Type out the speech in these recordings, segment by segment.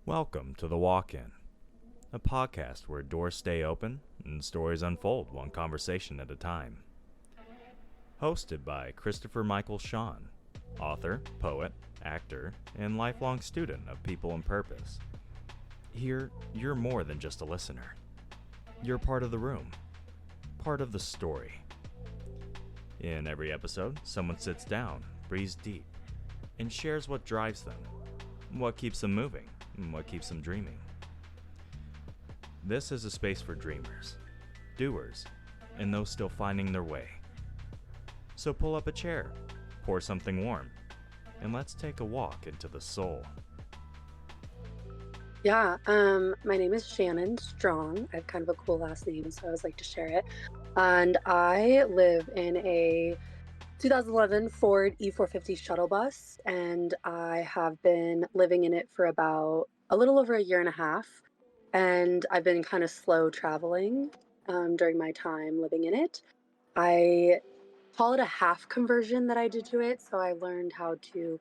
Welcome to The Walk In, a podcast where doors stay open and stories unfold one conversation at a time. Hosted by Christopher Michael Shan, author, poet, actor, and lifelong student of people and purpose. Here, you're more than just a listener. You're part of the room, part of the story. In every episode, someone sits down, breathes deep, and shares what drives them, what keeps them moving, and what keeps them dreaming. This is a space for dreamers, doers, and those still finding their way. So pull up a chair, pour something warm, and let's take a walk into the soul. My name is Shannon Strong. I have kind of a cool last name, so I always like to share it. And I live in a 2011 Ford E450 shuttle bus, and I have been living in it for about a little over a year and a half. And I've been kind of slow traveling during my time living in it. I call it a half conversion that I did to it. So I learned how to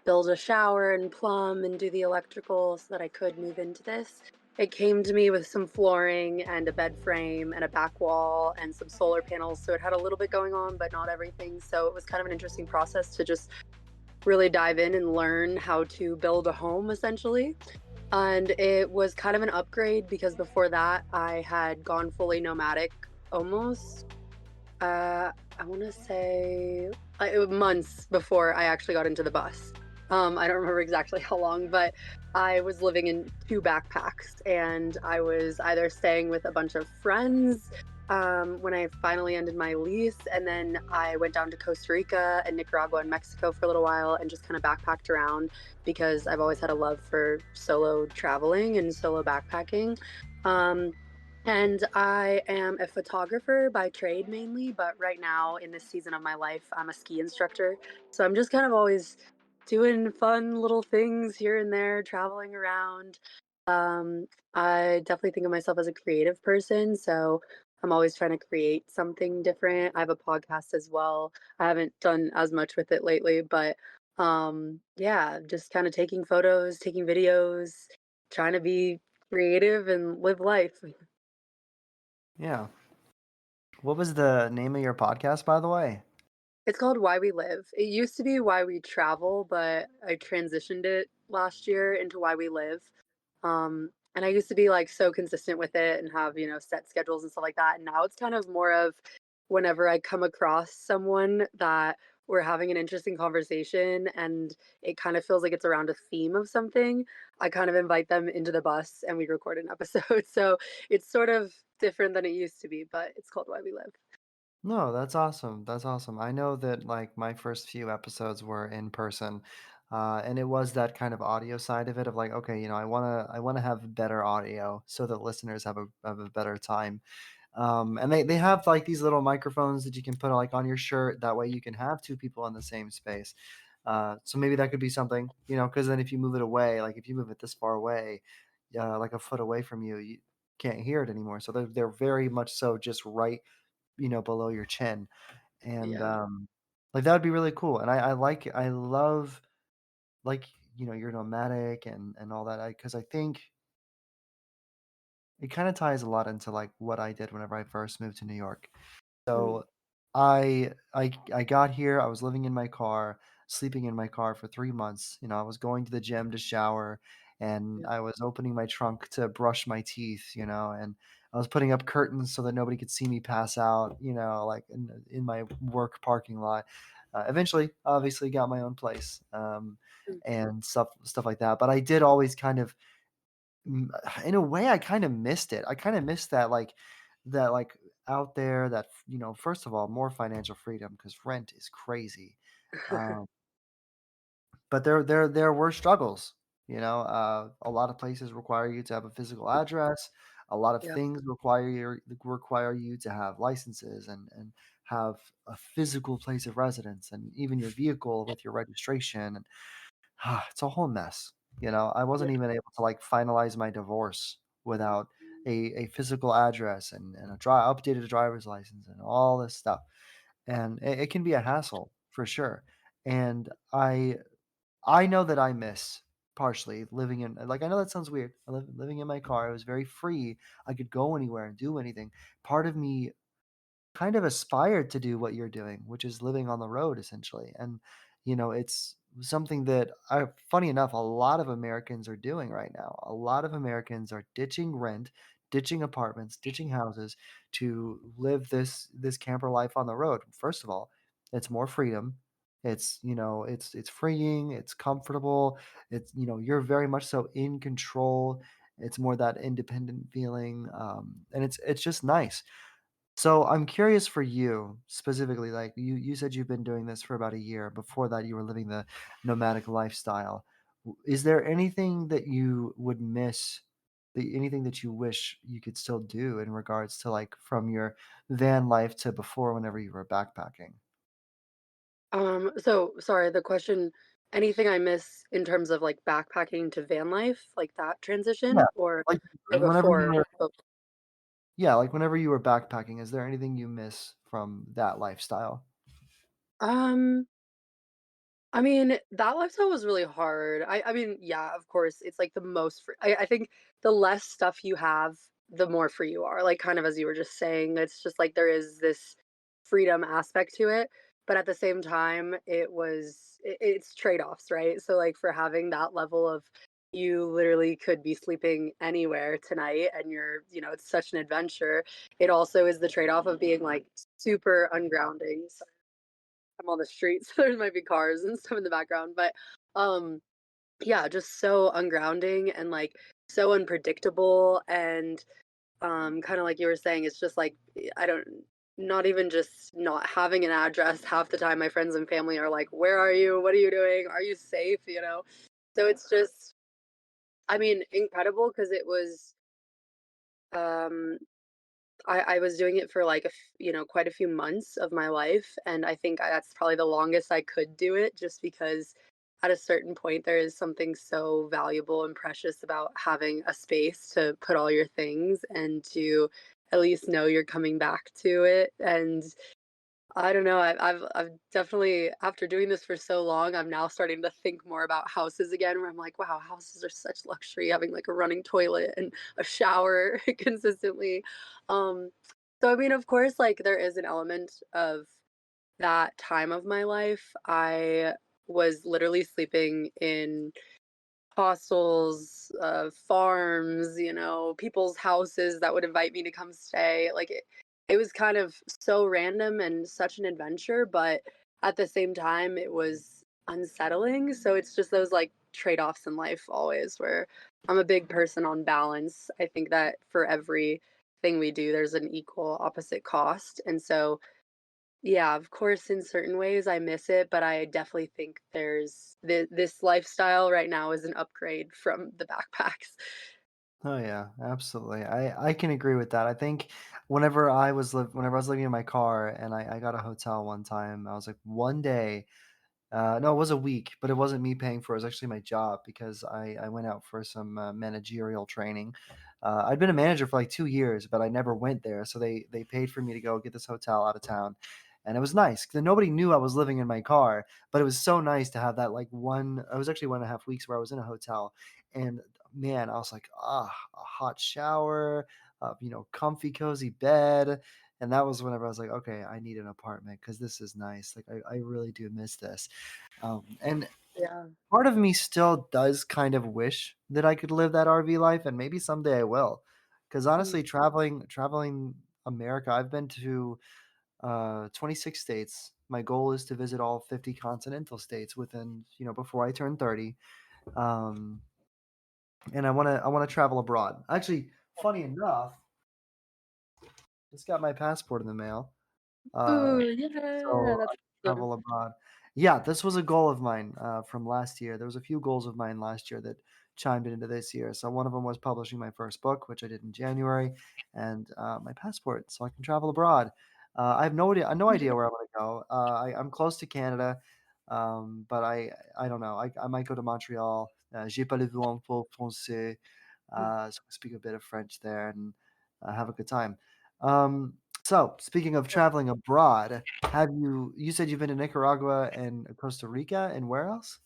build a shower and plumb and do the electrical so that I could move into this. It came to me with some flooring and a bed frame and a back wall and some solar panels. So it had a little bit going on, but not everything. So it was kind of an interesting process to just really dive in and learn how to build a home essentially. And it was kind of an upgrade because before that I had gone fully nomadic almost I want to say months before I actually got into the bus. I don't remember exactly how long, but I was living in two backpacks and I was either staying with a bunch of friends when I finally ended my lease. And then I went down to Costa Rica and Nicaragua and Mexico for a little while and just kind of backpacked around because I've always had a love for solo traveling and solo backpacking. Um, and I am a photographer by trade mainly, but right now in this season of my life, I'm a ski instructor. So I'm just kind of always doing fun little things here and there, traveling around. I definitely think of myself as a creative person, so I'm always trying to create something different. I have a podcast as well. I haven't done as much with it lately, but yeah, just kind of taking photos, taking videos, trying to be creative and live life. Yeah. What was the name of your podcast, by the way? It's called Why We Live. It used to be Why We Travel, but I transitioned it last year into Why We Live. And I used to be like so consistent with it and have, set schedules and stuff like that. And now it's kind of more of whenever I come across someone that we're having an interesting conversation and it kind of feels like it's around a theme of something, I kind of invite them into the bus and we record an episode. So it's sort of different than it used to be, but it's called Why We Live. No, that's awesome. That's awesome. I know that like my first few episodes were in person, and it was that kind of audio side of it of like, okay, I wanna have better audio so that listeners have a better time. And they have like these little microphones that you can put like on your shirt. That way you can have two people in the same space. So maybe that could be something, because then if you move it away, like if you move it this far away, like a foot away from you, you can't hear it anymore. So they're very much so just right, below your chin. And Yeah. like that would be really cool. And I love like, you're nomadic and all that. Because I think it kind of ties a lot into like what I did whenever I first moved to New York. Mm, So I got here, I was living in my car, sleeping in my car for 3 months. I was going to the gym to shower, and yeah. I was opening my trunk to brush my teeth, and I was putting up curtains so that nobody could see me pass out, like in my work parking lot. Eventually, obviously got my own place, Mm. and stuff like that, but I did always kind of Mm, in a way, I kinda missed it. I kinda missed that, out there that, first of all, more financial freedom because rent is crazy. Um, but there were struggles, a lot of places require you to have a physical address. A lot of Yeah. things require you to have licenses and have a physical place of residence and even your vehicle with your registration, and it's a whole mess. I Yeah. wasn't even able to like finalize my divorce without a physical address and updated driver's license and all this stuff. And it can be a hassle for sure. And I know that I miss partially living in, like, I know that sounds weird. Living in my car, I was very free. I could go anywhere and do anything. Part of me kind of aspired to do what you're doing, which is living on the road essentially. And it's something that funny enough, a lot of Americans are doing right now. A lot of Americans are ditching rent, ditching apartments, ditching houses to live this camper life on the road. First of all, it's more freedom. It's freeing, it's comfortable, you're very much so in control. It's more that independent feeling, and it's just nice. So I'm curious for you specifically, like you said you've been doing this for about a year. Before that, you were living the nomadic lifestyle. Is there anything that you would miss, anything that you wish you could still do in regards to like from your van life to before whenever you were backpacking? So sorry, the question, anything I miss in terms of like backpacking to van life, like that Yeah, transition, or like whenever you before? were, Oh, yeah, like whenever you were backpacking, is there anything you miss from that lifestyle? um, I mean, that lifestyle was really hard. I mean, yeah, of course, it's like the most free. I think the less stuff you have, the more free you are. Like kind of as you were just saying, it's just like there is this freedom aspect to it, but at the same time, it's trade-offs, right? So like for having that level of you literally could be sleeping anywhere tonight and it's such an adventure. It also is the trade-off of being like super ungrounding. I'm on the street, so there might be cars and stuff in the background, but, um, yeah, just so ungrounding and, like, so unpredictable and, kinda like you were saying, it's just, like, I don't not even just not having an address half the time, my friends and family are like, "Where are you? What are you doing? Are you safe?" You know? So it's just, I mean, incredible because it was, um I was doing it for like quite a few months of my life, and I think that's probably the longest I could do it, just because at a certain point there is something so valuable and precious about having a space to put all your things and to at least know you're coming back to it. And I don't know. I've definitely, after doing this for so long, I'm now starting to think more about houses again, where I'm like, wow, houses are such luxury, having like a running toilet and a shower consistently. Um, so I mean, of course, like there is an element of that time of my life. I was literally sleeping in hostels, farms, people's houses that would invite me to come stay. Like it was kind of so random and such an adventure, but at the same time, it was unsettling. So it's just those like trade offs in life always where I'm a big person on balance. I think that for every thing we do, there's an equal opposite cost. And so yeah, of course, in certain ways I miss it, but I definitely think this lifestyle right now is an upgrade from the backpacks. Oh yeah, absolutely. I can agree with that. I think whenever I was living in my car and I got a hotel one time, I was like one day, no, it was a week, but it wasn't me paying for it. It was actually my job because I went out for some managerial training. I'd been a manager for like 2 years, but I never went there. So they paid for me to go get this hotel out of town. And it was nice because nobody knew I was living in my car, but it was so nice to have that like I was actually 1.5 weeks where I was in a hotel. And man, I was like, a hot shower, comfy, cozy bed. And that was whenever I was like, okay, I need an apartment because this is nice. Like, I really do miss this. And Yeah. part of me still does kind of wish that I could live that RV life, and maybe someday I will. Because honestly, Mm. traveling America, I've been to 26 states. My goal is to visit all 50 continental states within, before I turn 30. Um, and I want to travel abroad. Actually, funny enough, just got my passport in the mail. Ooh, Uh, yeah, So that's I awesome. travel abroad. Yeah, this was a goal of mine from last year. There was a few goals of mine last year that chimed into this year. So one of them was publishing my first book, which I did in January, and my passport, so I can travel abroad. I have no idea where I'm going to go. I'm close to Canada, but I don't know. I might go to Montreal. J'ai pas le vent pour français. So I speak a bit of French there and have a good time. So speaking of traveling abroad, you said you've been to Nicaragua and Costa Rica and where else?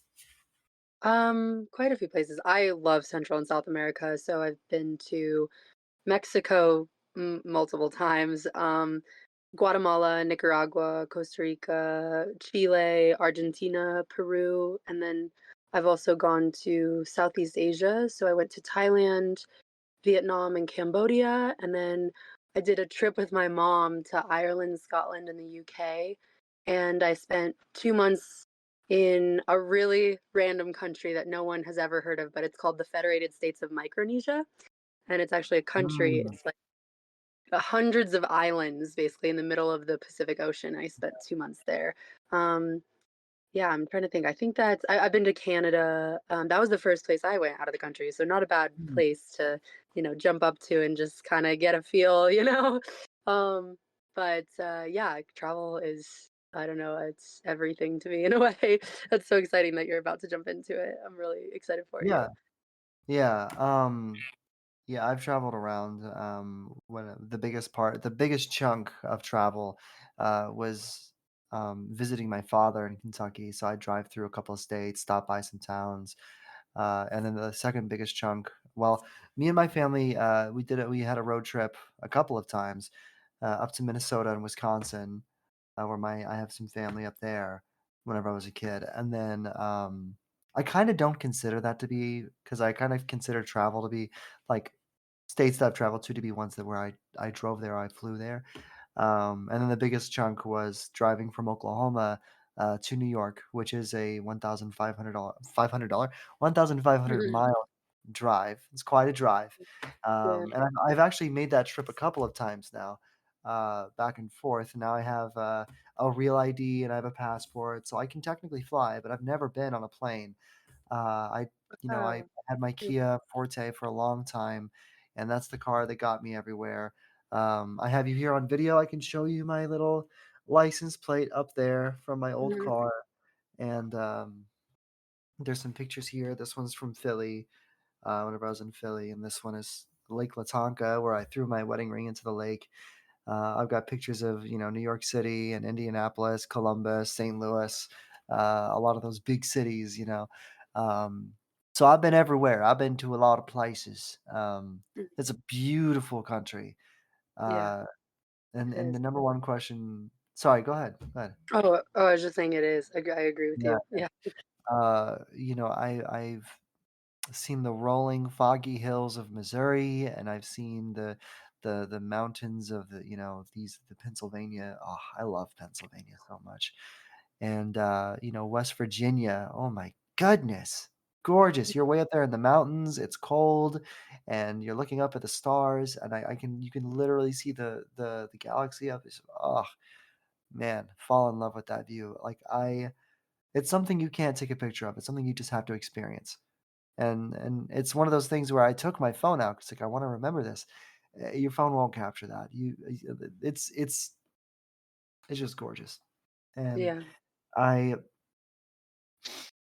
Quite a few places. I love Central and South America, so I've been to Mexico multiple times. Guatemala, Nicaragua, Costa Rica, Chile, Argentina, Peru, and then I've also gone to Southeast Asia. So I went to Thailand, Vietnam, and Cambodia, and then I did a trip with my mom to Ireland, Scotland, and the UK, and I spent 2 months in a really random country that no one has ever heard of, but it's called the Federated States of Micronesia, and it's actually a country. Mm, It's like hundreds of islands basically in the middle of the Pacific Ocean. I spent 2 months there. Um, yeah, I'm trying to think. I think that I've been to Canada. That was the first place I went out of the country, so not a bad mm. place to, jump up to and just kind of get a feel. Um, but yeah, travel is, I don't know, it's everything to me in a way. That's so exciting that you're about to jump into it. I'm really excited for Yeah, you. yeah. Yeah, I've traveled around. When the biggest chunk of travel, was visiting my father in Kentucky. So I drive through a couple of states, stop by some towns, and then the second biggest chunk. Well, me and my family, we did it. We had a road trip a couple of times, up to Minnesota and Wisconsin, where my I have some family up there. Whenever I was a kid, and then I kind of don't consider that to be because I kind of consider travel to be like states that I've traveled to be ones that where I drove there, I flew there. And then the biggest chunk was driving from Oklahoma to New York, which is a $1,500 1,500 mile drive. It's quite a drive, Yeah. and I've actually made that trip a couple of times now, back and forth. Now I have a real ID and I have a passport, so I can technically fly, but I've never been on a plane. I I Wow. had my Yeah. Kia Forte for a long time, and that's the car that got me everywhere. I have you here on video. I can show you my little license plate up there from my old Mhm. car, and there's some pictures here. This one's from Philly, whenever I was in Philly, and this one is Lake Latonka, where I threw my wedding ring into the lake. I've got pictures of New York City and Indianapolis, Columbus, St. Louis, a lot of those big cities. Um, so I've been everywhere. I've been to a lot of places. Mm. It's a beautiful country. Yeah, Uh, and it and is. the number one question. Sorry, go ahead. Go ahead. Oh, I was just saying it is. I agree with Yeah. you. Yeah. I've seen the rolling, foggy hills of Missouri, and I've seen the mountains of the Pennsylvania. Oh, I love Pennsylvania so much. And West Virginia. Oh my goodness, gorgeous! You're way up there in the mountains. It's cold, and you're looking up at the stars, and you can literally see the galaxy up. Oh man, fall in love with that view. It's something you can't take a picture of. It's something you just have to experience. And it's one of those things where I took my phone out 'cause, like, I wanna remember this. Your phone won't capture that. It's just gorgeous. And Yeah. I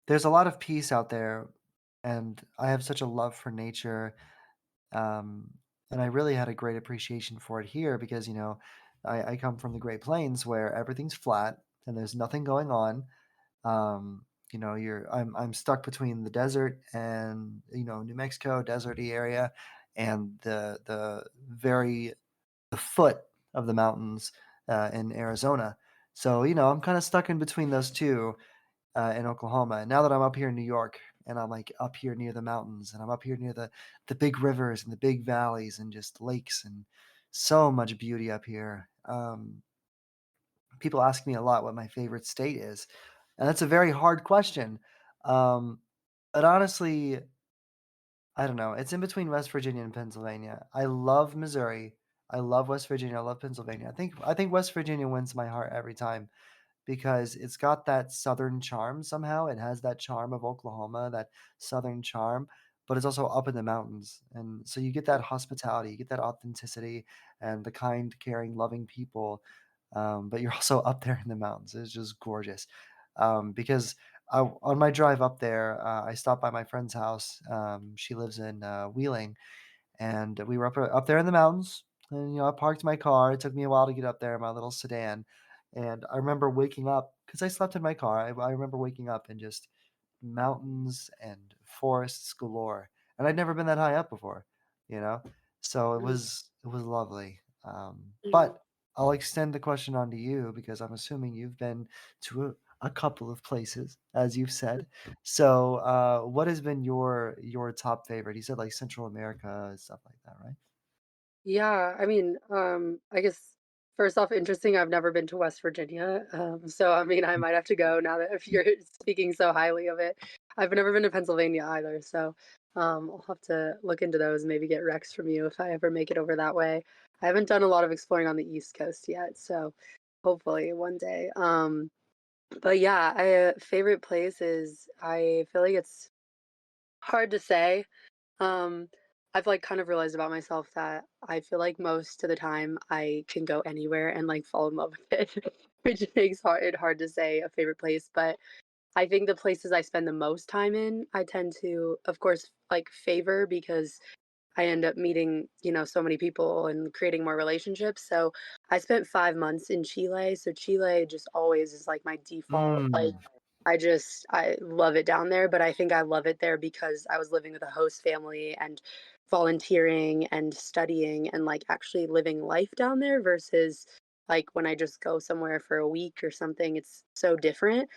there's a lot of peace out there, and I have such a love for nature, um, and I really had a great appreciation for it here because, I come from the Great Plains where everything's flat and there's nothing going on. I'm stuck between the desert and New Mexico deserty area, and the foot of the mountains in Arizona. So I'm kind of stuck in between those two in Oklahoma. And now that I'm up here in New York, and I'm like up here near the mountains, and I'm up here near the big rivers and the big valleys and just lakes and so much beauty up here. People ask me a lot what my favorite state is, and that's a very hard question. Um, but honestly, I don't know. It's in between West Virginia and Pennsylvania. I love Missouri. I love West Virginia. I love Pennsylvania. I think West Virginia wins my heart every time because it's got that southern charm somehow. It has that charm of Oklahoma, that southern charm, but it's also up in the mountains. And so you get that hospitality, you get that authenticity and the kind, caring, loving people. But you're also up there in the mountains. It's just gorgeous. Because on my drive up there, I stopped by my friend's house. She lives in Wheeling, and we were up there in the mountains. And I parked my car. It took me a while to get up there, my little sedan. And I remember waking up because I slept in my car. I remember waking up and just mountains and forests galore, and I'd never been that high up before, you know. So it was lovely. Mm. But I'll extend the question on to you because I'm assuming you've been to a couple of places, as you've said. So, what has been your top favorite? You said like Central America and stuff like that, right? Yeah, I mean, I guess first off, interesting. I've never been to West Virginia, so I mean, I might have to go now that if you're speaking so highly of it. I've never been to Pennsylvania either, so I'll have to look into those. Maybe get Rex from you if I ever make it over that way. I haven't done a lot of exploring on the East Coast yet, so hopefully one day. But yeah, favorite place is I feel like it's hard to say. Um, I've like kind of realized about myself that I feel like most of the time I can go anywhere and like fall in love with it, which makes it hard to say a favorite place. But I think the places I spend the most time in, I tend to, of course, like favor because I end up meeting, so many people and creating more relationships. So I spent 5 months in Chile. So Chile just always is like my default. Like Mm, I love it down there, but I think I love it there because I was living with a host family and volunteering and studying and like actually living life down there versus like when I just go somewhere for a week or something, it's so different.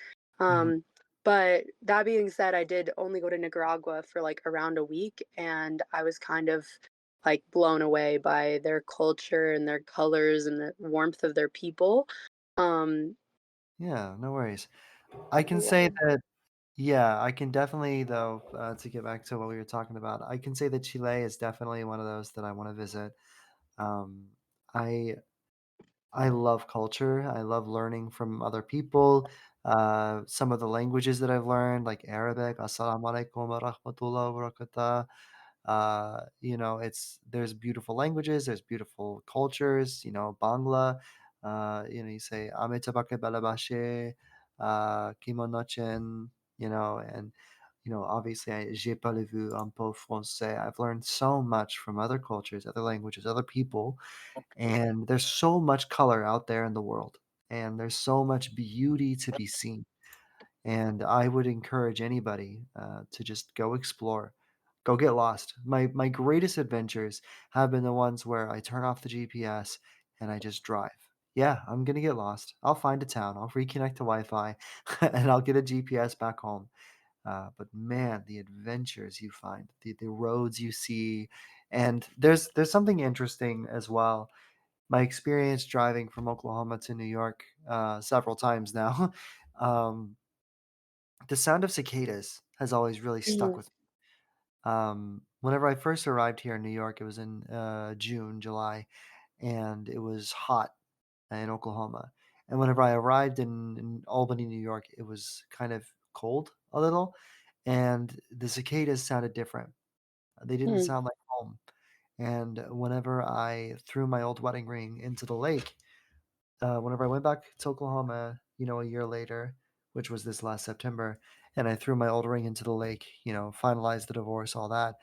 mhm. Um, but that being said, I did only go to Nicaragua for like around a week and I was kind of like blown away by their culture and their colors and the warmth of their people. Um, Yeah, no worries. I can say yeah. that, yeah, I can definitely, though, to get back to what we were talking about, I can say that Chile is definitely one of those that I want to visit. Um, I I love culture. I love learning from other people. Some of the languages that I've learned, like Arabic, Assalamu alaikum wa rahmatullah wa barakatuh. There's beautiful languages, there's beautiful cultures, Bangla, you say Ame tabake balabashe, kimonochen, and obviously j'ai parlé vu un peu français. I've learned so much from other cultures, other languages, other people, and there's so much color out there in the world, and there's so much beauty to be seen. And I would encourage anybody to just go explore, go get lost. My greatest adventures have been the ones where I turn off the GPS and I just drive. Yeah, I'm gonna get lost. I'll find a town. I'll reconnect to Wi-Fi, and I'll get a GPS back home. But man, the adventures you find, the roads you see, and there's something interesting as well. My experience driving from Oklahoma to New York several times now. um, the sound of cicadas has always really stuck Mhm, with me. Whenever I first arrived here in New York, it was in June, July, and it was hot in Oklahoma. And whenever I arrived in Albany, New York, it was kind of cold a little, and the cicadas sounded different. They didn't mhm, sound like home. And whenever I threw my old wedding ring into the lake, whenever I went back to Oklahoma, a year later, which was this last September, and I threw my old ring into the lake, finalized the divorce, all that,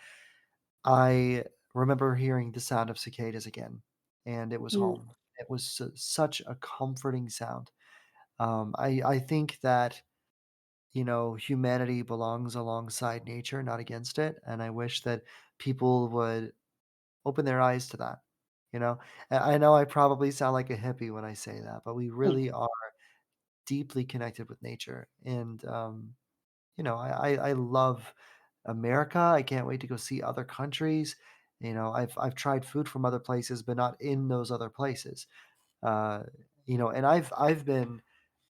I remember hearing the sound of cicadas again, and it was mhm, home. It was such a comforting sound. I think that, humanity belongs alongside nature, not against it, and I wish that people would open their eyes to that. You know, I know I probably sound like a hippie when I say that, but we mhm, really are deeply connected with nature. And, I love America. I can't wait to go see other countries. I've tried food from other places, but not in those other places. Uh, and I've been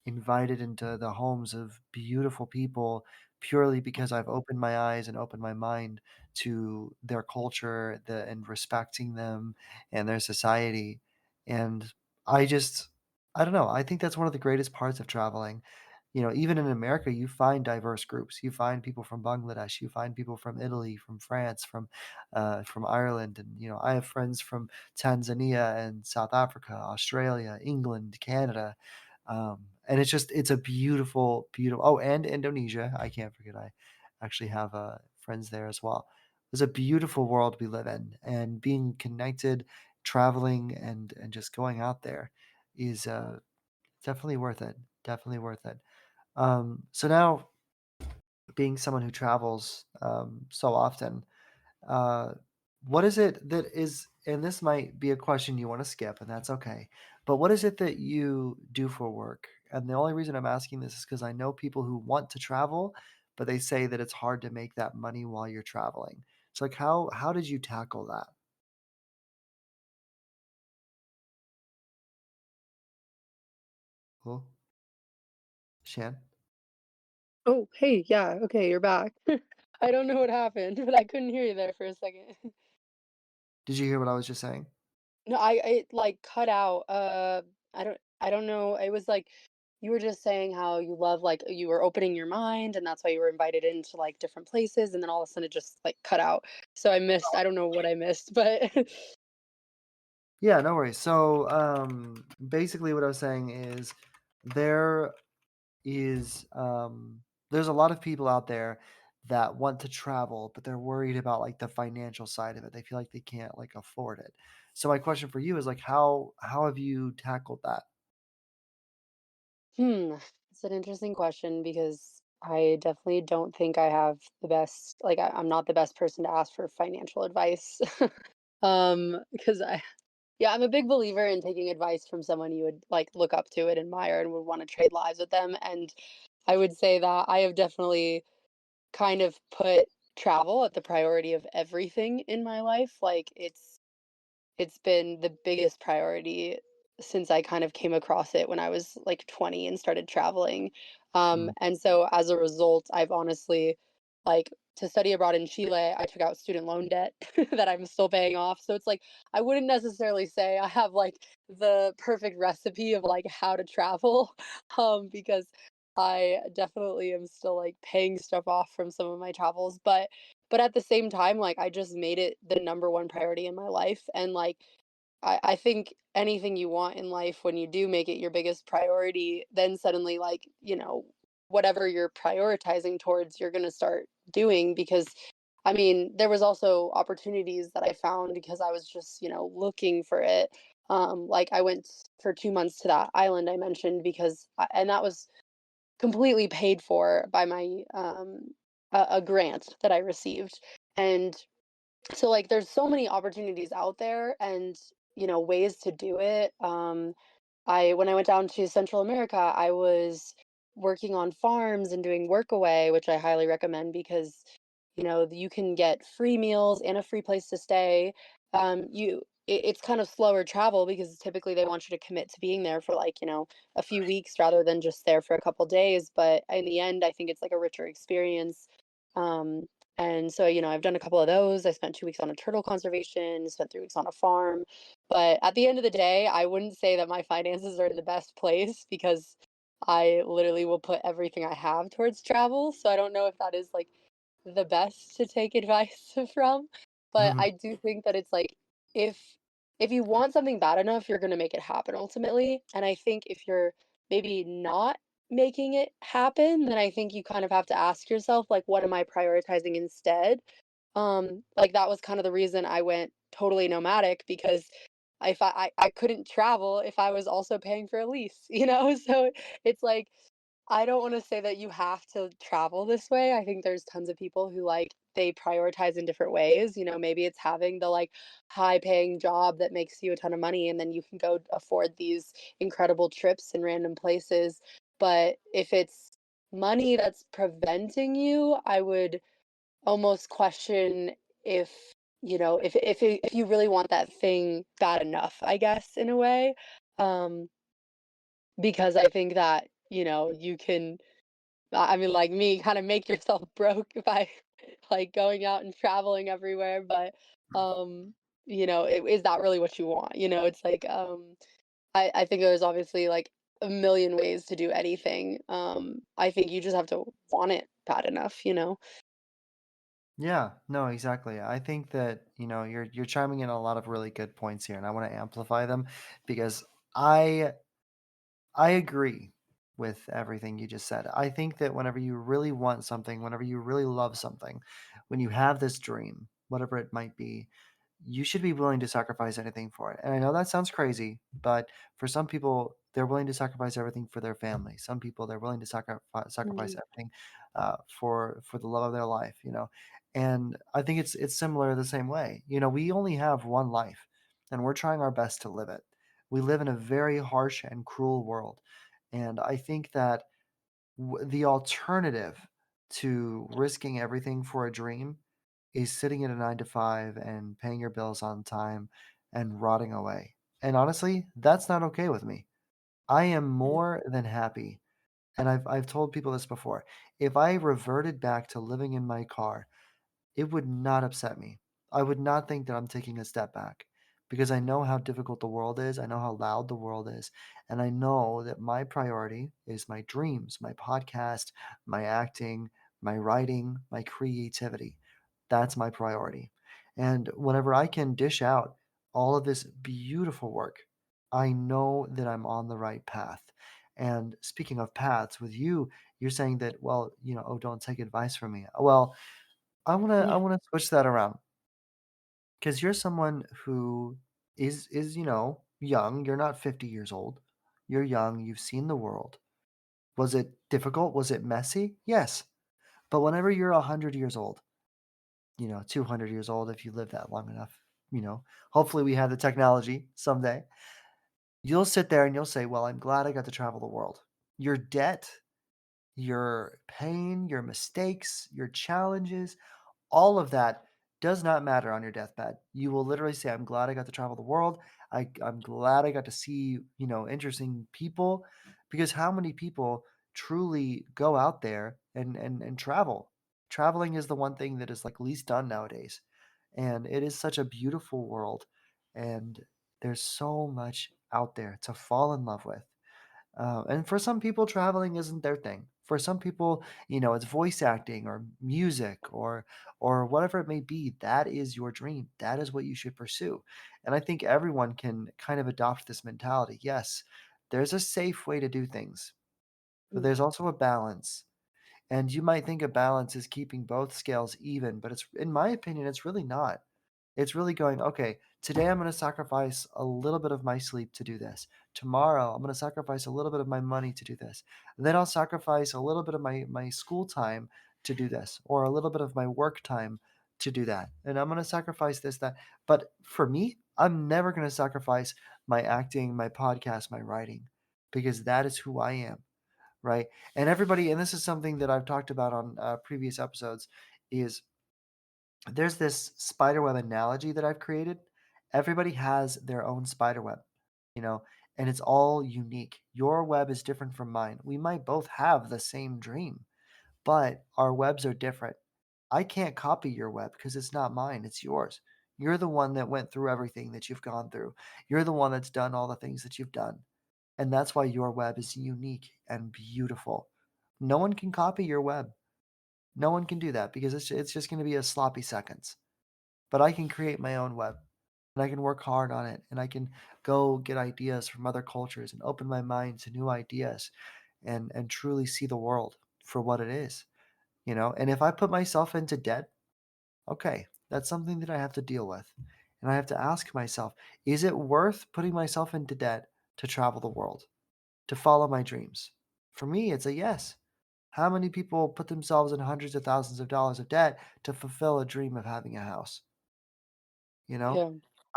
invited into the homes of beautiful people purely because I've opened my eyes and opened my mind to their culture, and respecting them and their society. And I just, I don't know. I think that's one of the greatest parts of traveling. Even in America, you find diverse groups. You find people from Bangladesh. You find people from Italy, from France, from Ireland, and I have friends from Tanzania and South Africa, Australia, England, Canada, and it's a beautiful, beautiful. Oh, and Indonesia. I can't forget. I actually have friends there as well. It's a beautiful world we live in, and being connected, traveling, and just going out there is definitely worth it. Definitely worth it. So now being someone who travels so often, uh, what is it that is, and this might be a question you want to skip, and that's okay, but what is it that you do for work? And the only reason I'm asking this is because I know people who want to travel, but they say that it's hard to make that money while you're traveling. So, like, how did you tackle that? Cool. Shan, Oh, hey, yeah, okay, you're back. I don't know what happened, but I couldn't hear you there for a second. did you hear what I was just saying? No, it like cut out. I don't know. It was like you were just saying how you love like you were opening your mind and that's why you were invited into like different places and then all of a sudden it just like cut out. So I don't know what I missed, but Yeah, no worries. So, basically, what I was saying is there is there's a lot of people out there that want to travel, but they're worried about like the financial side of it. They feel like they can't like afford it. So my question for you is like how have you tackled that? it's an interesting question because I definitely don't think I have the best like I'm not the best person to ask for financial advice. Because yeah, I'm a big believer in taking advice from someone you would like look up to and admire and would want to trade lives with them. And I would say that I have definitely kind of put travel at the priority of everything in my life. Like it's been the biggest priority since I kind of came across it when I was like 20 and started traveling. Mm, And so as a result, I've honestly like to study abroad in Chile, I took out student loan debt that I'm still paying off. So it's like I wouldn't necessarily say I have like the perfect recipe of like how to travel because I definitely am still like paying stuff off from some of my travels, but at the same time, like, I just made it the number one priority in my life, and, like, I think anything you want in life, when you do make it your biggest priority, then suddenly, like, whatever you're prioritizing towards, you're gonna start doing because, I mean, there was also opportunities that I found because I was just, looking for it. Like, I went for 2 months to that island I mentioned because and that was completely paid for by my, a grant that I received, and so, like, there's so many opportunities out there and, ways to do it. I when I went down to Central America, I was working on farms and doing workaway, which I highly recommend because, you can get free meals and a free place to stay. It's kind of slower travel because typically they want you to commit to being there for like, a few weeks rather than just there for a couple days. But in the end, I think it's like a richer experience. Um, and so, I've done a couple of those. I spent 2 weeks on a turtle conservation, spent 3 weeks on a farm. But at the end of the day, I wouldn't say that my finances are in the best place because I literally will put everything I have towards travel. So I don't know if that is like the best to take advice from. But mhm, I do think that it's like if if you want something bad enough, you're gonna make it happen ultimately. And I think if you're maybe not making it happen, then I think you kind of have to ask yourself, like, what am I prioritizing instead? Like that was kind of the reason I went totally nomadic because if I couldn't travel if I was also paying for a lease, So it's like I don't want to say that you have to travel this way. I think there's tons of people who like they prioritize in different ways. Maybe it's having the like high paying job that makes you a ton of money and then you can go afford these incredible trips in random places. But if it's money that's preventing you, I would almost question if if you really want that thing bad enough, I guess, in a way. Um, because I think that, you can I mean, like me, kind of make yourself broke by like going out and traveling everywhere, but um, is that really what you want? It's like I think there's obviously like a million ways to do anything. I think you just have to want it bad enough. yeah, no, exactly. I think that, you're chiming in a lot of really good points here, and I want to amplify them because I I agree with everything you just said. I think that whenever you really want something, whenever you really love something, when you have this dream, whatever it might be, you should be willing to sacrifice anything for it. And I know that sounds crazy, but for some people, they're willing to sacrifice everything for their family. Some people, they're willing to sacrifice Mhm. everything for the love of their life. And I think it's similar the same way. We only have one life, and we're trying our best to live it. We live in a very harsh and cruel world, and I think that the alternative to risking everything for a dream is sitting at a 9 to 5 and paying your bills on time and rotting away. And honestly, that's not okay with me. I am Yeah. more than happy. And I've told people this before. If I reverted back to living in my car, it would not upset me. I would not think that I'm taking a step back because I know how difficult the world is. I know how loud the world is. And I know that my priority is my dreams, my podcast, my acting, my writing, my creativity. That's my priority. And whenever I can dish out all of this beautiful work, I know that I'm on the right path. And speaking of paths, with you, you're saying that, well, oh, don't take advice from me. Well, I Yeah. wanna switch that around because 'cause you're someone who is, young. You're not 50 years old. You're young, you've seen the world. Was it difficult? Was it messy? Yes. But whenever you're 100 years old, 200 years old if you live that long enough, hopefully we have the technology someday. You'll sit there and you'll say, "Well, I'm glad I got to travel the world." Your debt, your pain, your mistakes, your challenges, all of that does not matter on your deathbed. You will literally say, "I'm glad I got to travel the world. I'm glad I got to see, interesting people," because how many people truly go out there and travel? Traveling is the one thing that is, like, least done nowadays, and it is such a beautiful world, and there's so much out there to fall in love with. And for some people, traveling isn't their thing. For some people, it's voice acting or music or whatever it may be. That is your dream. That is what you should pursue. And I think everyone can kind of adopt this mentality. Yes, there's a safe way to do things, but Mm. there's also a balance. And you might think a balance is keeping both scales even, but in my opinion, it's really not. It's really going, okay, today I'm going to sacrifice a little bit of my sleep to do this. Tomorrow, I'm going to sacrifice a little bit of my money to do this. And then I'll sacrifice a little bit of my school time to do this, or a little bit of my work time to do that. And I'm going to sacrifice this, that. But for me, I'm never going to sacrifice my acting, my podcast, my writing, because that is who I am, right? And this is something that I've talked about on previous episodes, is there's this spider web analogy that I've created. Everybody has their own spider web, you know, and it's all unique. Your web is different from mine. We might both have the same dream, but our webs are different. I can't copy your web because it's not mine, it's yours. You're the one that went through everything that you've gone through. You're the one that's done all the things that you've done. And that's why your web is unique and beautiful. No one can copy your web. No one can do that because it's just going to be a sloppy seconds. But I can create my own web and I can work hard on it and I can go get ideas from other cultures and open my mind to new ideas and truly see the world for what it is. And if I put myself into debt, okay, that's something that I have to deal with. And I have to ask myself, is it worth putting myself into debt to travel the world, to follow my dreams? For me, it's a yes. How many people put themselves in hundreds of thousands of dollars of debt to fulfill a dream of having a house? You know, Yeah.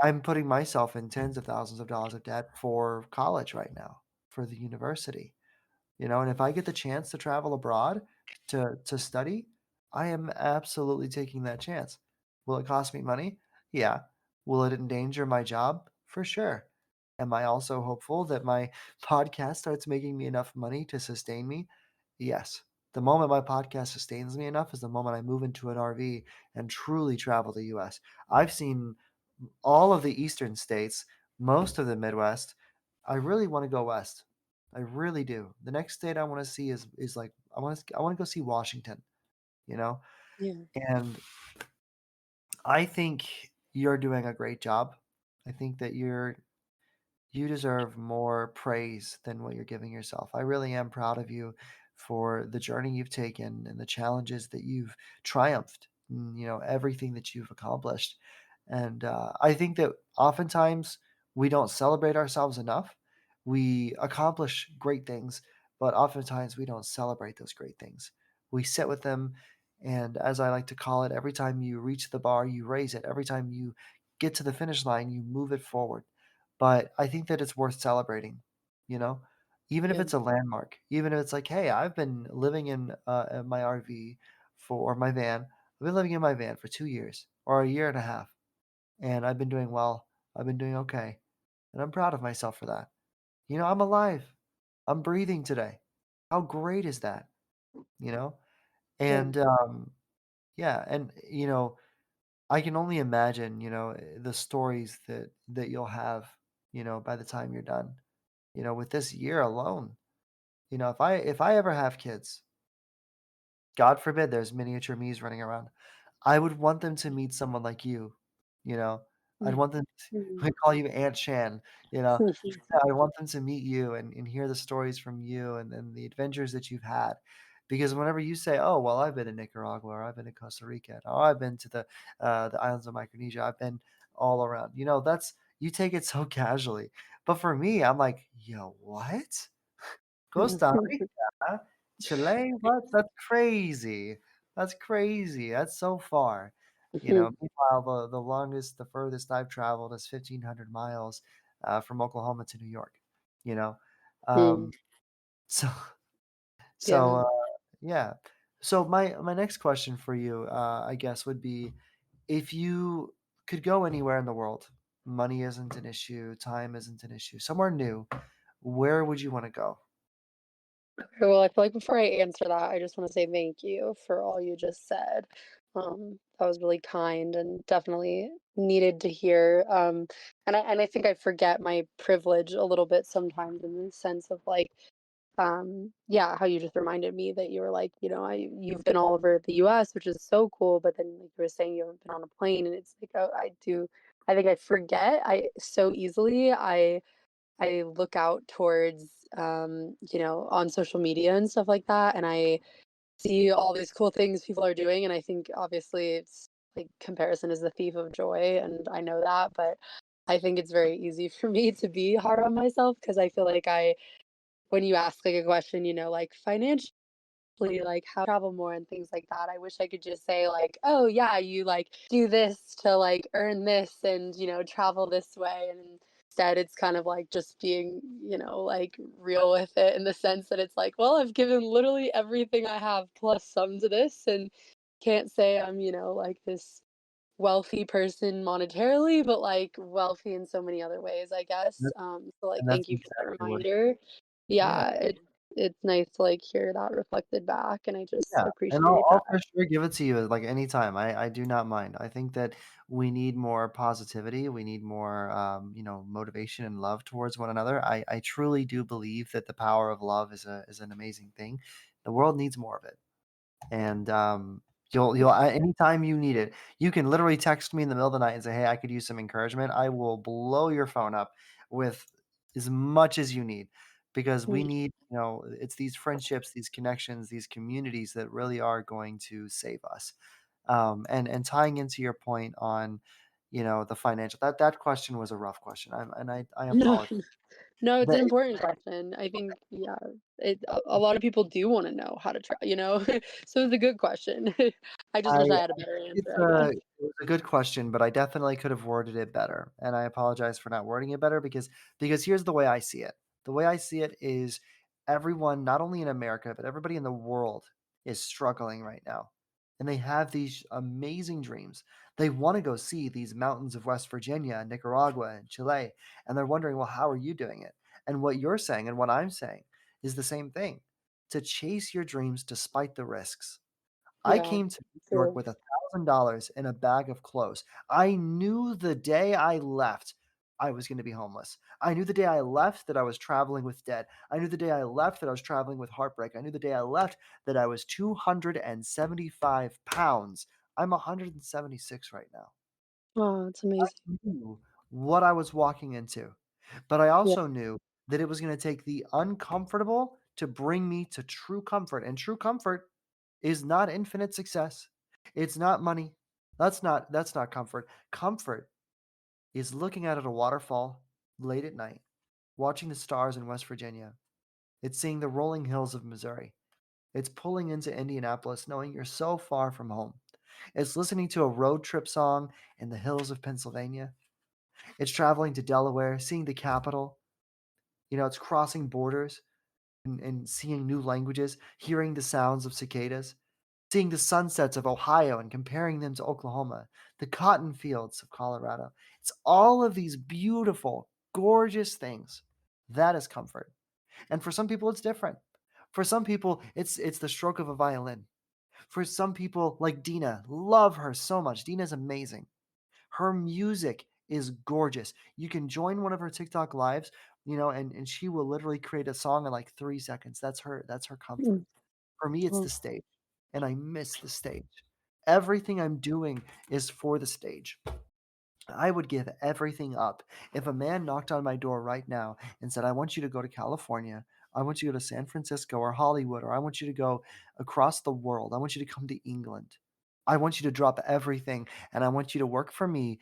I'm putting myself in tens of thousands of dollars of debt for college right now, for the university. And if I get the chance to travel abroad to study, I am absolutely taking that chance. Will it cost me money? Yeah. Will it endanger my job? For sure. Am I also hopeful that my podcast starts making me enough money to sustain me? Yes. The moment my podcast sustains me enough is the moment I move into an RV and truly travel the US. I've seen all of the eastern states, most of the Midwest. I really want to go west. I really do. The next state I want to see is like I want to go see Washington, you know? Yeah. And I think you're doing a great job. I think that you deserve more praise than what you're giving yourself. I really am proud of you for the journey you've taken and the challenges that you've triumphed, and, everything that you've accomplished. And I think that oftentimes we don't celebrate ourselves enough. We accomplish great things, but oftentimes we don't celebrate those great things. We sit with them, and as I like to call it, every time you reach the bar, you raise it. Every time you get to the finish line, you move it forward. But I think that it's worth celebrating, you know? Even if Yeah. it's a landmark, even if it's like, "Hey, I've been living in my RV for or my van. I've been living in my van for 2 years or a year and a half, and I've been doing well. I've been doing okay, and I'm proud of myself for that. I'm alive. I'm breathing today. How great is that?" You know? Yeah. And, yeah, and, I can only imagine, the stories that you'll have, by the time you're done, with this year alone. If I ever have kids, God forbid there's miniature me's running around. I would want them to meet someone like you, you know? I'd want them Mhm. we call you Aunt Shan, you know? Yeah, I want them to meet you and hear the stories from you and the adventures that you've had. Because whenever you say, "Oh, well, I've been to Nicaragua, or I've been to Costa Rica, or I've been to the islands of Micronesia, I've been all around," that's you take it so casually. But for me, I'm like, "Yo, what? Costa Rica? Chile? What? That's crazy. That's crazy. That's so far." Meanwhile, the furthest I've traveled is 1,500 miles from Oklahoma to New York. You know, Mm. um, so so Yeah. yeah. So my next question for you, I guess, would be if you could go anywhere in the world, money isn't an issue, time isn't an issue, somewhere new, where would you want to go? Well, I feel like before I answer that, I just want to say thank you for all you just said. That was really kind and definitely needed to hear. And I think I forget my privilege a little bit sometimes in the sense of like, yeah, how you just reminded me that you were like, you've been all over the US, which is so cool, but then like you were saying you haven't been on a plane, and it's like, oh, I think I forget I so easily. I look out towards, on social media and stuff like that, and I see all these cool things people are doing, and I think obviously it's like comparison is the thief of joy, and I know that, but I think it's very easy for me to be hard on myself because I feel like when you ask like a question, like financially, like how to travel more and things like that. I wish I could just say like, "Oh yeah, you like do this to like earn this and, travel this way." And instead it's kind of like just being, like real with it in the sense that it's like, "Well, I've given literally everything I have plus some to this and can't say I'm, like this wealthy person monetarily, but like wealthy in so many other ways, I guess." That So like and that's thank you for that exactly what reminder. yeah. Yeah, it's nice to like hear that reflected back, and I just Yeah, and I'll appreciate I'll that. for sure give it to you, like, anytime. I do not mind. I think that we need more positivity. We need more, motivation and love towards one another. I truly do believe that the power of love is an amazing thing. The world needs more of it. And, anytime you need it, you can literally text me in the middle of the night and say, "Hey, I could use some encouragement." I will blow your phone up with as much as you need because we Mm. need, it's these friendships, these connections, these communities that really are going to save us. And tying into your point on, the financial that question was a rough question. I No, apologize. no, it's an That important question. I think, yeah, a lot of people do wanna know how to try. So it's a good question. I just I wish I had a better it's answer, I guess. it was a good question, but I definitely could have worded it better, and I apologize for not wording it better because here's the way I see it. The way I see it is everyone, not only in America, but everybody in the world is struggling right now. And they have these amazing dreams. They want to go see these mountains of West Virginia and Nicaragua and Chile, and they're wondering, well, how are you doing it? And what you're saying and what I'm saying is the same thing. To chase your dreams despite the risks. I Yeah, came to New York true. with $1,000 in a bag of clothes. I knew the day I left, I was gonna be homeless. I knew the day I left that I was traveling with debt. I knew the day I left that I was traveling with heartbreak. I knew the day I left that I was 275 pounds. I'm 176 right now. Oh, it's I amazing. knew what I was walking into, but I Yeah, also knew that it was gonna take the uncomfortable to bring me to true comfort, and true comfort is not infinite success. It's not money. That's not comfort. Comfort is looking out at a waterfall late at night, watching the stars in West Virginia. It's seeing the rolling hills of Missouri. It's pulling into Indianapolis knowing you're so far from home. It's listening to a road trip song in the hills of Pennsylvania. It's traveling to Delaware, seeing the capital. It's crossing borders and seeing new languages, hearing the sounds of cicadas, seeing the sunsets of Ohio and comparing them to Oklahoma, the cotton fields of Colorado. It's all of these beautiful, gorgeous things. That is comfort. And for some people, it's different. For some people, it's the stroke of a violin. For some people, like Dina, love her so much. Dina's amazing. Her music is gorgeous. You can join one of her TikTok lives, and she will literally create a song in like 3 seconds. That's her comfort. Mm. For me, it's Oh. the stage, and I miss the stage. Everything I'm doing is for the stage. I would give everything up if a man knocked on my door right now and said, I want you to go to California. I want you to go to San Francisco or Hollywood, or I want you to go across the world. I want you to come to England. I want you to drop everything and I want you to work for me.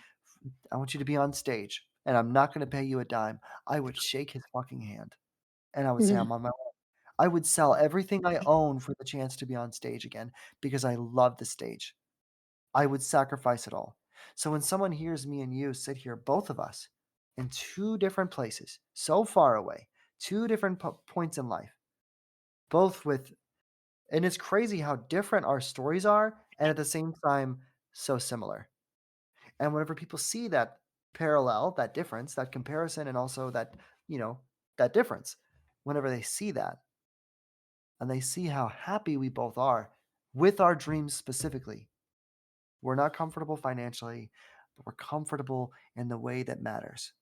I want you to be on stage and I'm not going to pay you a dime. I would shake his fucking hand and I would say, Mhm. I'm on my way. I would sell everything I own for the chance to be on stage again because I love the stage. I would sacrifice it all. So when someone hears me and you sit here, both of us, in two different places, so far away, two different points in life, both with, and it's crazy how different our stories are, and at the same time, so similar. And whenever people see that parallel, that difference, that comparison, and also you know, that difference, whenever they see that, and they see how happy we both are with our dreams specifically, we're not comfortable financially, but we're comfortable in the way that matters.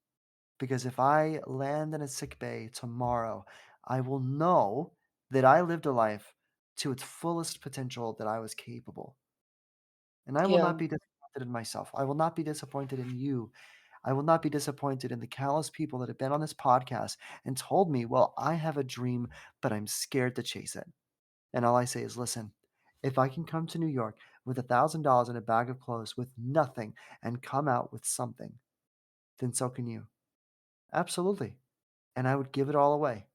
Because if I land in a sick bay tomorrow, I will know that I lived a life to its fullest potential that I was capable. And I will Yeah. not be disappointed in myself. I will not be disappointed in you. I will not be disappointed in the countless people that have been on this podcast and told me, well, I have a dream, but I'm scared to chase it. And all I say is, listen, if I can come to New York with $1,000 in a bag of clothes with nothing and come out with something, then so can you. Absolutely. And I would give it all away.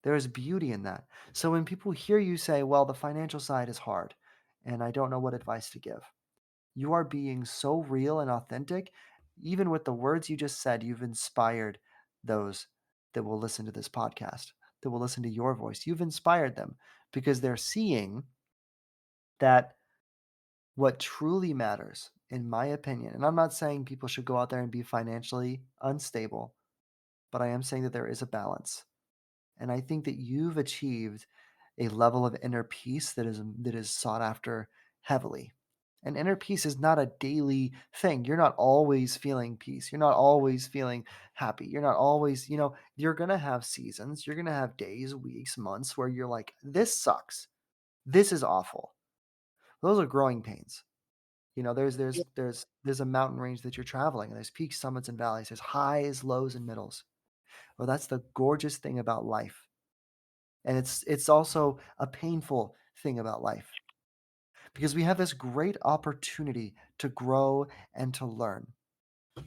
There is beauty in that. So when people hear you say, well, the financial side is hard and I don't know what advice to give, you are being so real and authentic. Even with the words you just said, you've inspired those that will listen to this podcast, that will listen to your voice. You've inspired them because they're seeing that what truly matters, in my opinion, and I'm not saying people should go out there and be financially unstable, but I am saying that there is a balance. And I think that you've achieved a level of inner peace that is sought after heavily. And inner peace is not a daily thing. You're not always feeling peace. You're not always feeling happy. You're not always, you're going to have seasons. You're going to have days, weeks, months where you're like, this sucks. This is awful. Those are growing pains. There's Yeah. there's there's a mountain range that you're traveling, and there's peaks, summits, and valleys. There's highs, lows, and middles. Well, that's the gorgeous thing about life, and it's also a painful thing about life because we have this great opportunity to grow and to learn.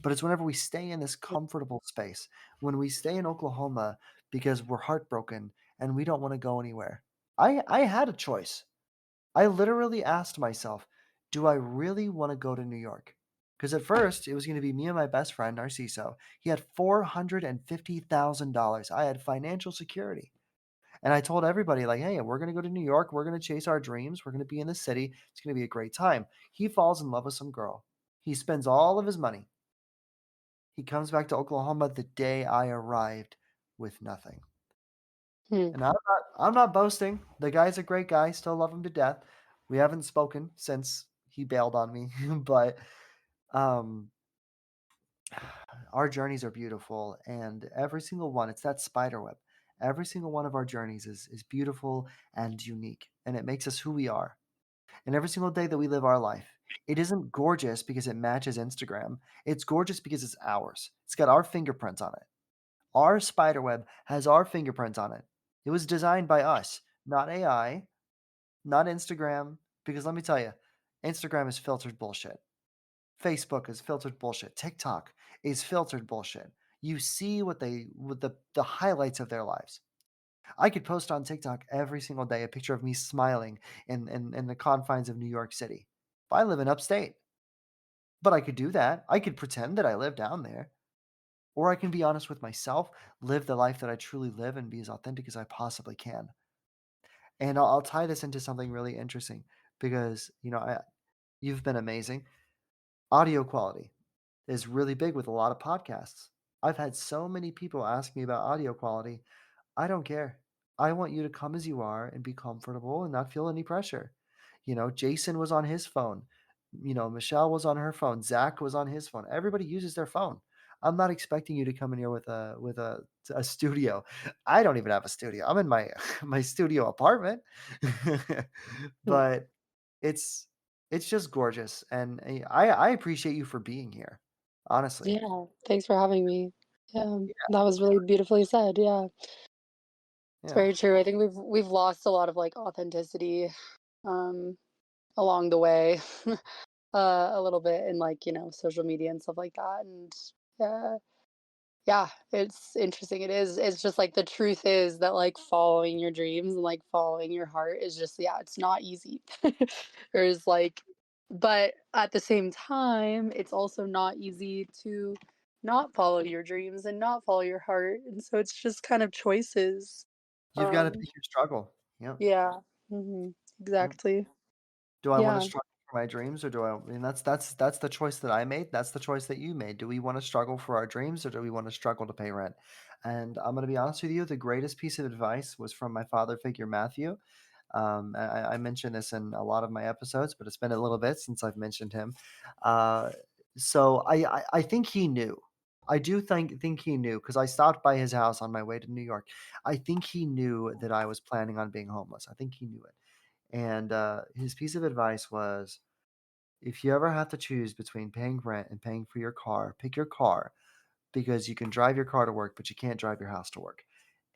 But it's whenever we stay in this comfortable space, when we stay in Oklahoma because we're heartbroken and we don't want to go anywhere. I had a choice. I literally asked myself, do I really want to go to New York? Because at first it was going to be me and my best friend, Narciso. He had $450,000. I had financial security. And I told everybody, like, hey, we're going to go to New York. We're going to chase our dreams. We're going to be in the city. It's going to be a great time. He falls in love with some girl. He spends all of his money. He comes back to Oklahoma the day I arrived with nothing. Hmm. And I'm not boasting. The guy's a great guy. Still love him to death. We haven't spoken since he bailed on me, but um, our journeys are beautiful, and every single one, it's that spider web. Every single one of our journeys is beautiful and unique, and it makes us who we are. And every single day that we live our life, it isn't gorgeous because it matches Instagram. It's gorgeous because it's ours. It's got our fingerprints on it. Our spider web has our fingerprints on it. It was designed by us, not AI, not Instagram. Because let me tell you, Instagram is filtered bullshit. Facebook is filtered bullshit. TikTok is filtered bullshit. You see what the highlights of their lives. I could post on TikTok every single day a picture of me smiling in the confines of New York City. But I live in upstate. But I could do that. I could pretend that I live down there. Or I can be honest with myself, live the life that I truly live, and be as authentic as I possibly can. And I'll tie this into something really interesting because, you've been amazing. Audio quality is really big with a lot of podcasts. I've had so many people ask me about audio quality. I don't care. I want you to come as you are and be comfortable and not feel any pressure. Jason was on his phone. Michelle was on her phone. Zach was on his phone. Everybody uses their phone. I'm not expecting you to come in here with a studio. I don't even have a studio. I'm in my my studio apartment, Mm. but it's it's just gorgeous, and I appreciate you for being here. Honestly, Yeah, thanks for having me. Yeah, yeah, that was really beautifully said. Yeah, it's yeah. very true. I think we've lost a lot of like authenticity um along the way. A little bit in like, social media and stuff like that. And uh yeah, it's interesting. It's just like the truth is that like following your dreams and like following your heart is just, yeah, it's not easy. There's like, but at the same time, it's also not easy to not follow your dreams and not follow your heart. And so it's just kind of choices. You've got to Um, pick your struggle. Yeah. yeah, Yep. exactly. Do I wanna Yeah, struggle for my dreams, or do I mean, that's the choice that I made, that's the choice that you made. Do we wanna struggle for our dreams, or do we wanna struggle to pay rent? And I'm gonna be honest with you, the greatest piece of advice was from my father figure, Matthew. I mention this in a lot of my episodes, but it's been a little bit since I've mentioned him. Uh, so I think he knew. I do think he knew because I stopped by his house on my way to New York. I think he knew that I was planning on being homeless. I think he knew it. And his piece of advice was, if you ever have to choose between paying rent and paying for your car, pick your car because you can drive your car to work, but you can't drive your house to work.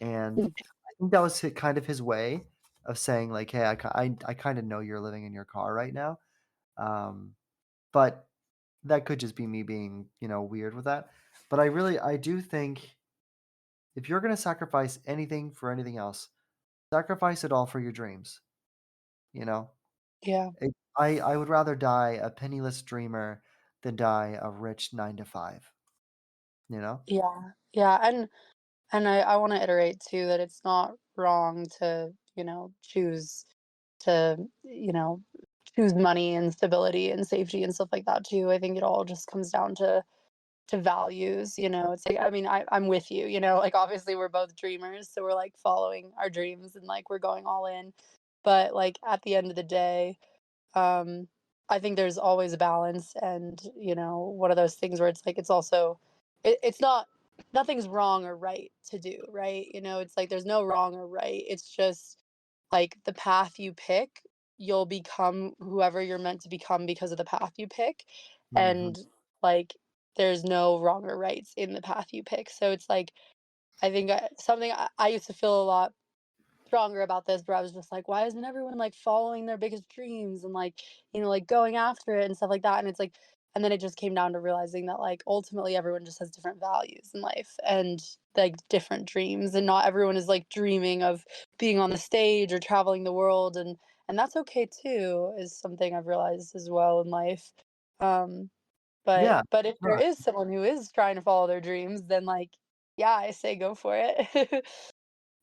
And mm, I think that was kind of his way of saying, like, hey, I kind of know you're living in your car right now. Um, but that could just be me being, weird with that. But I do think if you're going to sacrifice anything for anything else, sacrifice it all for your dreams, you know? yeah. I would rather die a penniless dreamer than die a rich 9 to 5, you know? Yeah. Yeah. And I want to iterate too that it's not wrong to, choose to, choose money and stability and safety and stuff like that too. I think it all just comes down to values, It's like, I mean, I'm with you, like obviously we're both dreamers, so we're like following our dreams and like we're going all in. But like at the end of the day, um, I think there's always a balance, and one of those things where it's like it's also it's not, nothing's wrong or right to do, right? It's like there's no wrong or right. It's just like the path you pick, you'll become whoever you're meant to become because of the path you pick, Mhm. and like there's no wrong or rights in the path you pick. So it's like I think something I used to feel a lot stronger about this, but I was just like, why isn't everyone like following their biggest dreams and like, like going after it and stuff like that? And it's like, and then it just came down to realizing that like ultimately everyone just has different values in life and like different dreams, and not everyone is like dreaming of being on the stage or traveling the world, and that's okay too, is something I've realized as well in life. Um, but Yeah, but if there sure. is someone who is trying to follow their dreams, then like, yeah, I say go for it.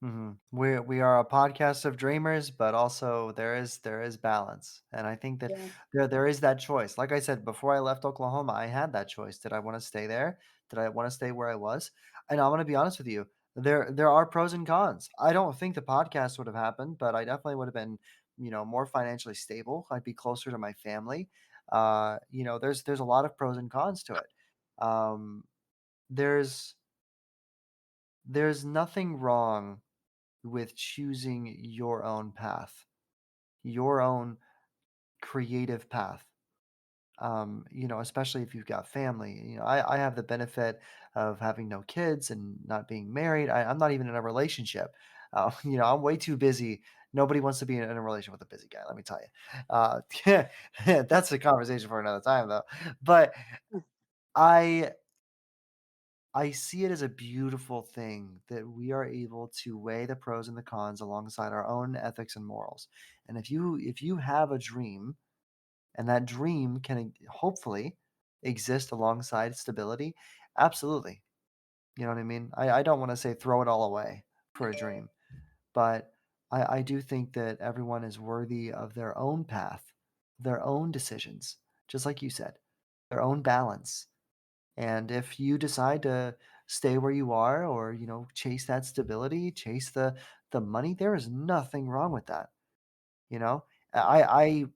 Mhm. We are a podcast of dreamers, but also there is balance, and I think that Yeah. there is that choice. Like I said, before I left Oklahoma, I had that choice. Did I want to stay there? Did I want to stay where I was? And I'm going to be honest with you. There are pros and cons. I don't think the podcast would have happened, but I definitely would have been, more financially stable. I'd be closer to my family. There's a lot of pros and cons to it. Um, there's there's nothing wrong with choosing your own path, your own creative path. Especially if you've got family. I have the benefit of having no kids and not being married. I'm not even in a relationship. I'm way too busy Nobody wants to be in a relation with a busy guy, let me tell you. That's a conversation for another time, though. But I I see it as a beautiful thing that we are able to weigh the pros and the cons alongside our own ethics and morals. And if you have a dream and that dream can hopefully exist alongside stability, absolutely. You know what I mean? I don't want to say throw it all away for a dream, but I do think that everyone is worthy of their own path, their own decisions, just like you said, their own balance. And if you decide to stay where you are or, chase that stability, chase the money, there is nothing wrong with that. You know? I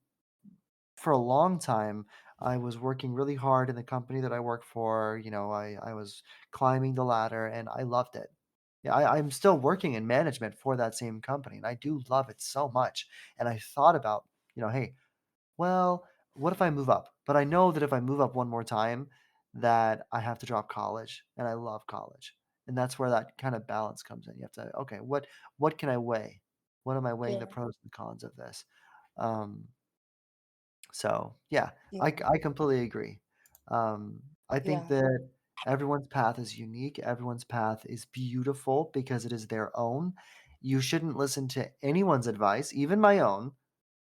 for a long time I was working really hard in the company that I work for. I was climbing the ladder and I loved it. Yeah, I'm still working in management for that same company and I do love it so much. And I thought about, hey, well, what if I move up? But I know that if I move up one more time, that I have to drop college, and I love college. And that's where that kind of balance comes in. You have to, okay, what can I weigh? What am I weighing the Yeah. pros and cons of this? Um, so yeah, Yeah. I completely agree. I think Yeah. that everyone's path is unique. Everyone's path is beautiful because it is their own. You shouldn't listen to anyone's advice, even my own.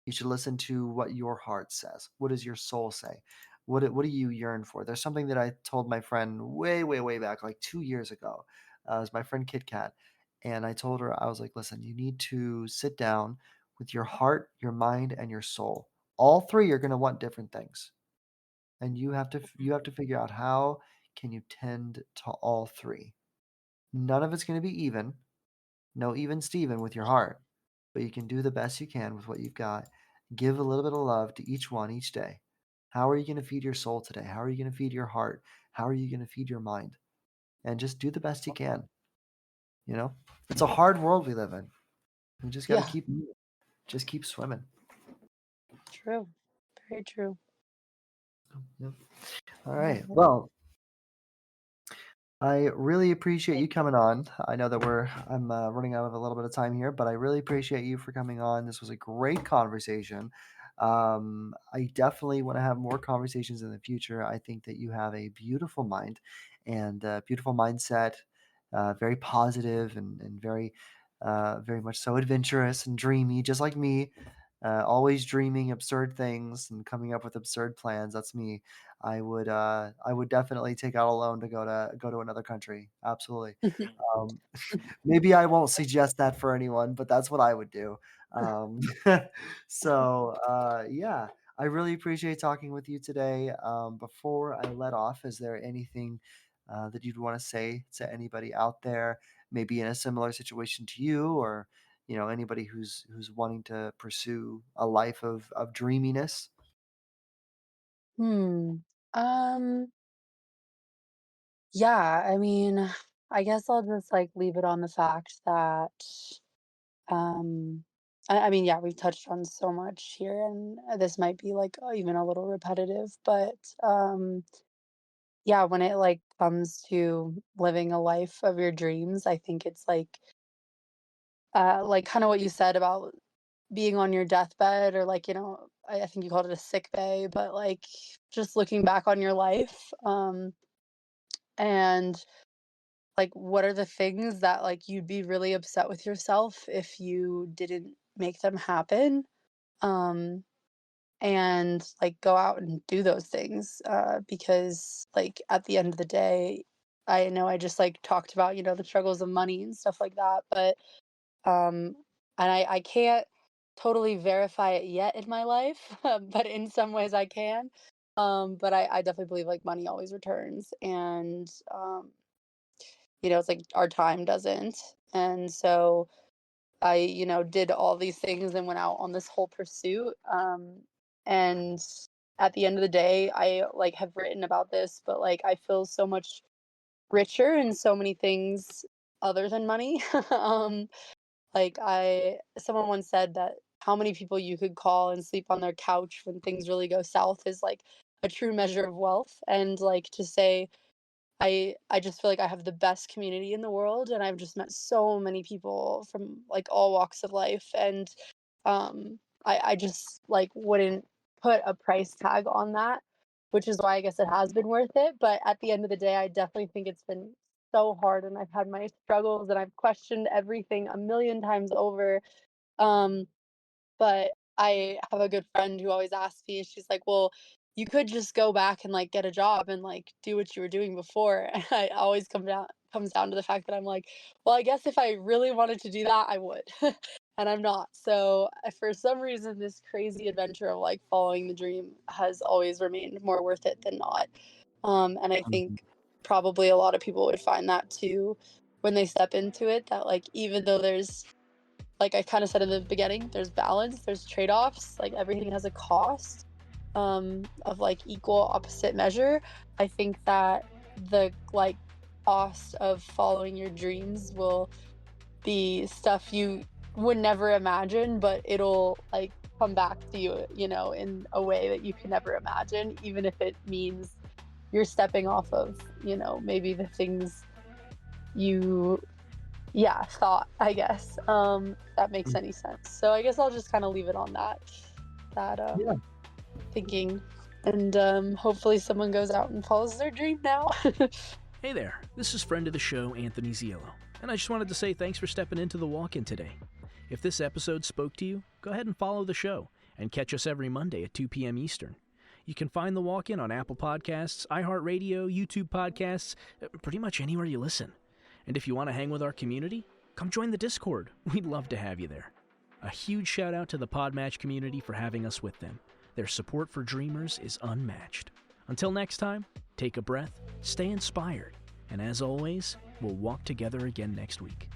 You should listen to what your heart says. What does your soul say? What do you yearn for? There's something that I told my friend way, way, way back, like 2 years ago. It was my friend Kit Kat. And I told her, I was like, listen, you need to sit down with your heart, your mind, and your soul. All three are going to want different things. And you have to figure out how can you tend to all three. None of it's going to be even. No even Steven with your heart, but you can do the best you can with what you've got. Give a little bit of love to each one each day. How are you going to feed your soul today? How are you going to feed your heart? How are you going to feed your mind? And just do the best you can. You know, it's a hard world we live in. You just got to Yeah. keep moving. Just keep swimming. True. Very true. Yep. All Yeah. right. Well, I really appreciate you coming on. I know that I'm running out of a little bit of time here, but I really appreciate you for coming on. This was a great conversation. I definitely want to have more conversations in the future. I think that you have a beautiful mind and a beautiful mindset, very positive and very, very much so adventurous and dreamy, just like me. Always dreaming absurd things and coming up with absurd plans. That's me. I would definitely take out a loan to go to another country. Absolutely. Um, maybe I won't suggest that for anyone, but that's what I would do. Um, yeah, I really appreciate talking with you today. Before I let off, is there anything that you'd want to say to anybody out there, maybe in a similar situation to you, or anybody who's wanting to pursue a life of dreaminess? Hmm. Um, yeah, I mean, I guess I'll just like leave it on the fact that um I mean, yeah, we've touched on so much here and this might be like even a little repetitive, but yeah, when it like comes to living a life of your dreams, I think it's like kind of what you said about being on your deathbed or like, I think you called it a sick bay, but like just looking back on your life and like what are the things that like you'd be really upset with yourself if you didn't make them happen um and like go out and do those things because like at the end of the day I know I just like talked about the struggles of money and stuff like that, but um and I can't totally verify it yet in my life but in some ways I can. But I definitely believe like money always returns, and it's like our time doesn't. And so I, did all these things and went out on this whole pursuit. And at the end of the day, I like have written about this, but like I feel so much richer in so many things other than money. Like someone once said that how many people you could call and sleep on their couch when things really go south is like a true measure of wealth. And like to say I just feel like I have the best community in the world, and I've just met so many people from like all walks of life, and I just like wouldn't put a price tag on that, which is why I guess it has been worth it. But at the end of the day, I definitely think it's been so hard, and I've had my struggles, and I've questioned everything a million times over. Um, but I have a good friend who always asks me, she's like, "Well, you could just go back and, like, get a job and, like, do what you were doing before." And I always comes down to the fact that I'm like, "Well, I guess if I really wanted to do that, I would." And I'm not. So, for some reason, this crazy adventure of, like, following the dream has always remained more worth it than not. And I Mhm. think probably a lot of people would find that too when they step into it, that, like, even though there's like I kind of said in the beginning, there's balance, there's trade-offs, like everything has a cost of like equal opposite measure. I think that the like cost of following your dreams will be stuff you would never imagine, but it'll like come back to you, you know, in a way that you can never imagine, even if it means you're stepping off of, you know, maybe the things you yeah, thought, I guess, that makes any sense. So I guess I'll just kinda leave it on that, Yeah. thinking, and, hopefully someone goes out and follows their dream now. Hey there, this is friend of the show, Anthony Ziello, and I just wanted to say thanks for stepping into the walk-in today. If this episode spoke to you, go ahead and follow the show, and catch us every Monday at 2 p.m. Eastern. You can find the walk-in on Apple Podcasts, iHeartRadio, YouTube Podcasts, pretty much anywhere you listen. And if you want to hang with our community, come join the Discord. We'd love to have you there. A huge shout out to the Podmatch community for having us with them. Their support for dreamers is unmatched. Until next time, take a breath, stay inspired, and as always, we'll walk together again next week.